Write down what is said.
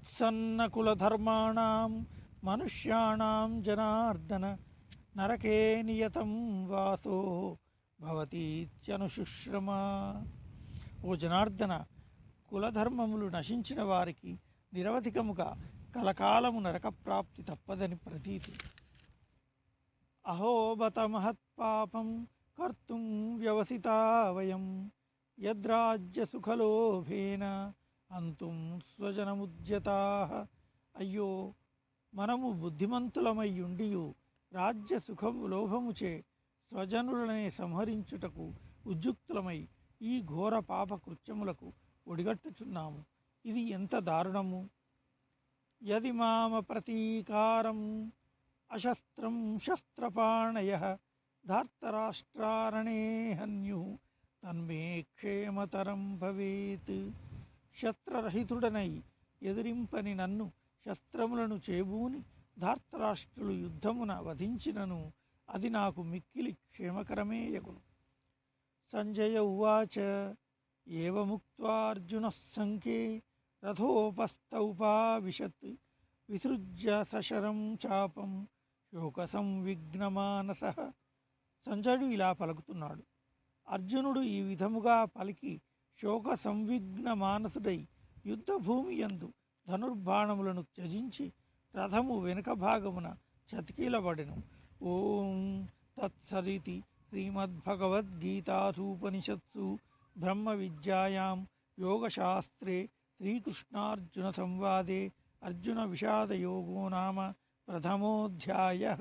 మహోత్సన్నకులధర్మాణం మనుష్యాణం జనార్దన నరకే నియతం వాసో భవతీత్యనుశుశ్రమ. ఓ జనార్దన, కులధర్మములు నశించిన వారికి నిరవధికముగా కలకాలము నరకప్రాప్తి తప్పదని ప్రతీతి. అహోబత మహత్పాపం కర్తుం వ్యవసితా వయం యద్రాజ్యసుఖలోభేన అంతుం స్వజనముద్యతా. అయ్యో, మనము బుద్ధిమంతులమయ్యుండియు రాజ్య సుఖము లోభముచే స్వజనులనే సంహరించుటకు ఉద్యుక్తులమై ఈ ఘోర పాప కృత్యములకు ఒడిగట్టుచున్నాము. ఇది ఎంత దారుణము! యది మామ ప్రతీకారం అశస్త్రం శస్త్రపాణయ ధార్తరాష్ట్రారణే హన్యు తన్మే క్షేమతరం భవేత్. శస్త్రరహితుడనై ఎదిరింపని నన్ను శస్త్రములను చేబూని ధార్తరాష్ట్రులు యుద్ధమున వధించినను అది నాకు మిక్కిలి క్షేమకరమే యగును. సంజయ ఉవాచ ఏవముక్త్వార్జునః సంఖ్యే రథోపస్థౌపావిశత్ విసృజ్య సశరం చాపం శోకసంవిఘ్నమానసః. సంజయుడు ఇలా పలుకుతున్నాడు. అర్జునుడు ఈ విధముగా పలికి శోక సంవిఘ్న మానసుడై యుద్ధభూమి యందు ధనుర్బాణములను త్యజించి రథము వెనుక భాగమున చతికిలబడెను. ఓం తత్సదితి శ్రీమద్భగవద్గీతాసూపనిషత్సు బ్రహ్మ విద్యాయాం యోగశాస్త్రే శ్రీకృష్ణార్జున సంవాదే అర్జున విషాదయోగో నామ ప్రథమోధ్యాయః.